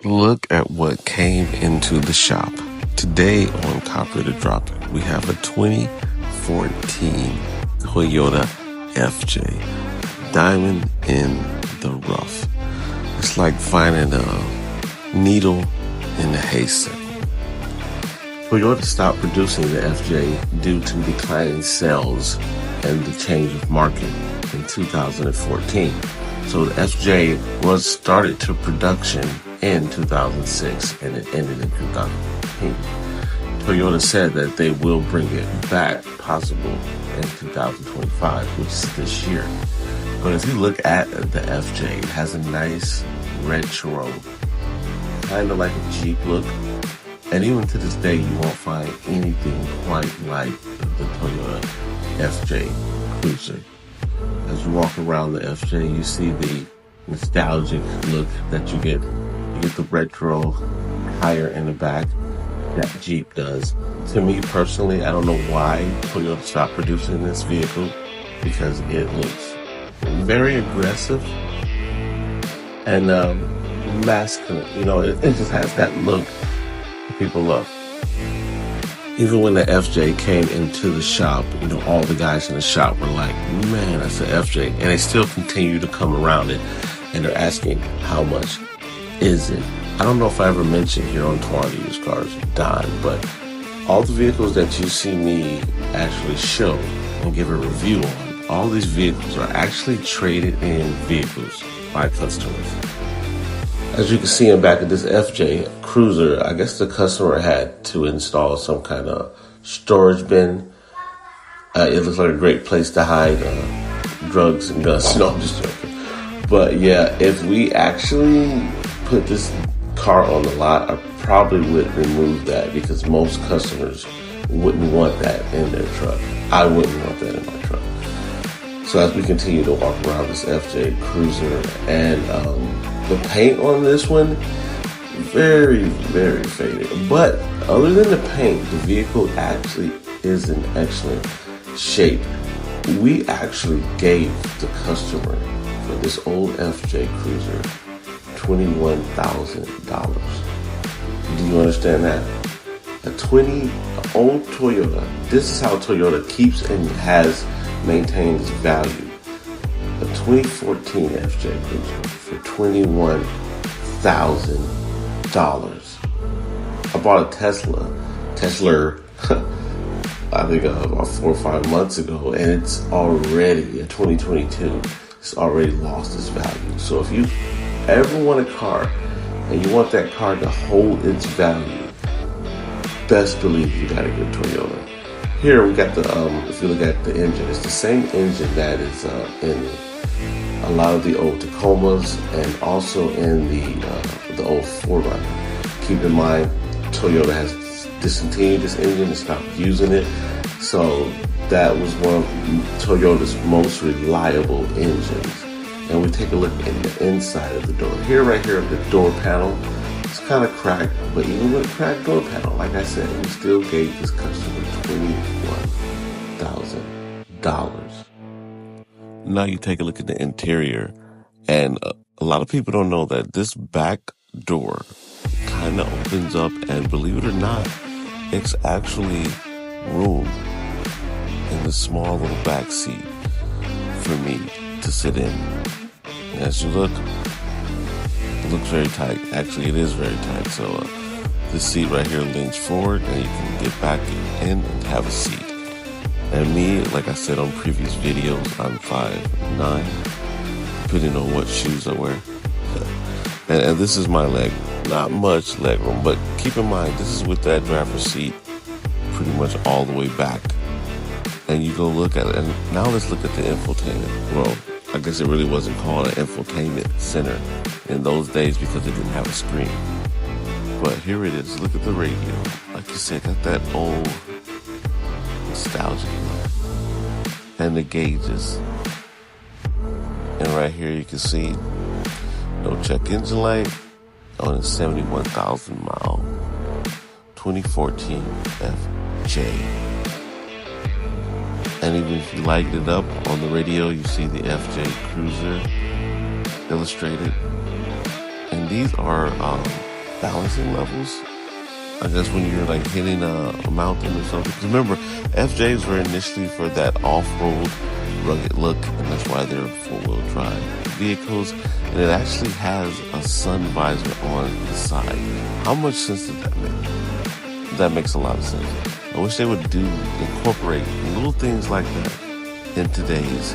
Look at what came into the shop. Today on Copy to Drop It, we have a 2014 Toyota FJ. Diamond in the rough. It's like finding a needle in a haystack. Toyota stopped producing the FJ due to declining sales and the change of market in 2014. So the FJ was started to production in 2006 and it ended in 2015. Toyota said that they will bring it back possible in 2025, which is this year. But if you look at the FJ, it has a nice retro, kind of like a Jeep look. And even to this day, you won't find anything quite like the Toyota FJ Cruiser. As you walk around the FJ, you see the nostalgic look that you get. You get the retro tire in the back that Jeep does. To me personally, I don't know why Toyota stopped producing this vehicle, because it looks very aggressive and masculine. You know, it just has that look people love. Even when the FJ came into the shop, you know, all the guys in the shop were like, man, that's the FJ. And they still continue to come around it, and they're asking, how much is it? I don't know if I ever mentioned here on Toronto Used Cars, Don, but all the vehicles that you see me actually show and give a review on, all these vehicles are actually traded in vehicles by customers. As you can see in back of this FJ Cruiser, I guess the customer had to install some kind of storage bin. It looks like a great place to hide drugs and guns. No, I'm just joking. But yeah, if we actually put this car on the lot, I probably would remove that, because most customers wouldn't want that in their truck. I wouldn't want that in my truck. So as we continue to walk around this FJ Cruiser, and the paint on this one, very, very faded. But other than the paint, the vehicle actually is in excellent shape. We actually gave the customer for this old FJ Cruiser $21,000. Do you understand that? Old Toyota. This is how Toyota keeps and has maintained its value. A 2014 FJ Cruiser for $21,000. I bought a Tesla, I think about 4 or 5 months ago, and it's already, a 2022, it's already lost its value. So if you ever want a car and you want that car to hold its value, best believe you gotta get Toyota. Here we got the, if you look at the engine, it's the same engine that is in a lot of the old Tacomas and also in the old 4Runner. Keep in mind, Toyota has discontinued this engine and stopped using it. So that was one of Toyota's most reliable engines. And we take a look in the inside of the door. Right here, the door panel, it's kind of cracked, but even with a cracked door panel, like I said, we still gave this customer $21,000. Now you take a look at the interior, and a lot of people don't know that this back door kind of opens up, and believe it or not, it's actually room in the small little back seat for me to sit in. And as you look, it looks very tight. Actually, it is very tight. So this seat right here leans forward, and you can get back in and have a seat. And me, like I said on previous videos, I'm 5'9", depending on what shoes I wear. And this is my leg. Not much leg room, but keep in mind, this is with that driver's seat pretty much all the way back. And you go look at it, and now let's look at the infotainment. Well, I guess it really wasn't called an infotainment center in those days because it didn't have a screen. But here it is. Look at the radio. Like you said, got that old nostalgic look. And the gauges. And right here you can see no check engine light on a 71,000 mile 2014 FJ. And even if you lighten it up on the radio, you see the FJ Cruiser illustrated. And these are balancing levels. I guess when you're like hitting a mountain or something. 'Cause remember, FJs were initially for that off-road rugged look, and that's why they're four-wheel drive vehicles. And it actually has a sun visor on the side. How much sense does that make? That makes a lot of sense. I wish they would incorporate little things like that in today's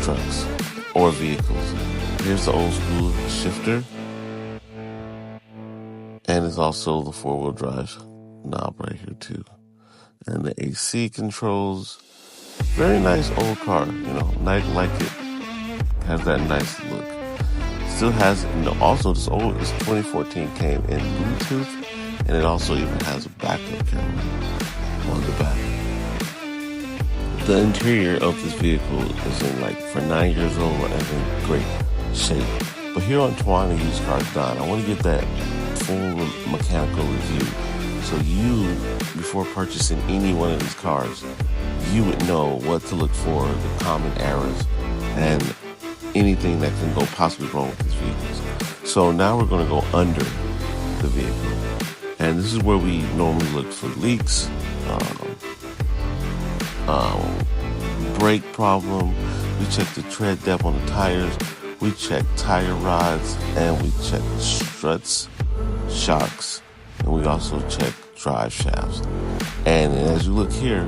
trucks or vehicles. Here's the old school shifter. And it's also the four-wheel drive knob right here too. And the AC controls. Very nice old car, nice, like it. Has that nice look. Still has, also this 2014 came in Bluetooth, and it also even has a backup camera on the back. The interior of this vehicle is for 9 years old, and in great shape. But here on Tawana Used Cars Don, I want to get that full mechanical review. So you, before purchasing any one of these cars, you would know what to look for, the common errors, and anything that can go possibly wrong with these vehicles. So now we're going to go under the vehicle. And this is where we normally look for leaks, brake problem. We check the tread depth on the tires. We check tire rods, and we check struts, shocks, and we also check drive shafts. And as you look here,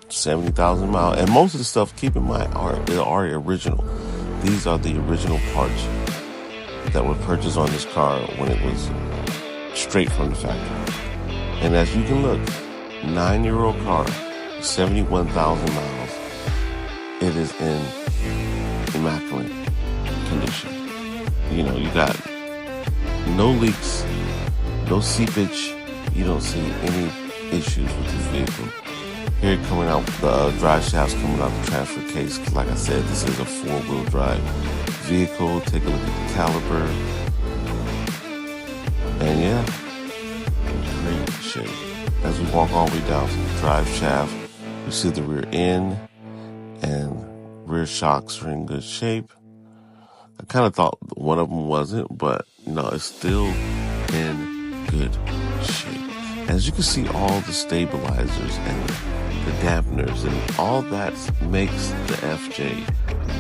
70,000 miles. And most of the stuff, keep in mind, are original. These are the original parts that were purchased on this car when it was straight from the factory. And as you can look, 9-year-old car, 71,000 miles. It is in immaculate condition. You got no leaks, no seepage. You don't see any issues with this vehicle. Here coming out, the drive shafts coming out the transfer case. Like I said, this is a four-wheel drive vehicle. Take a look at the caliber. And yeah, great shape. As we walk all the way down to the drive shaft, we see the rear end and rear shocks are in good shape. I kind of thought one of them wasn't, but no, it's still in good shape. As you can see, all the stabilizers and the dampeners and all that makes the FJ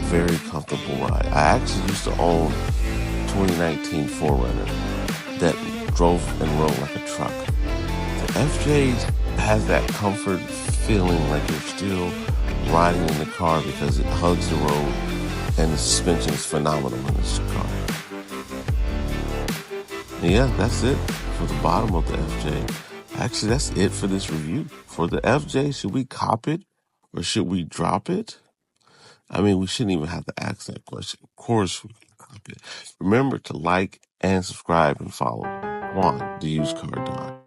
very comfortable ride. I actually used to own 2019 4Runner that drove and rode like a truck. The FJ has that comfort feeling like you're still riding in the car because it hugs the road and the suspension is phenomenal in this car. And yeah, that's it for the bottom of the FJ. Actually, that's it for this review. For the FJ, should we cop it or should we drop it? I mean, we shouldn't even have to ask that question. Of course, we can cop it. Remember to like and subscribe and follow Juan, the Used Car Don.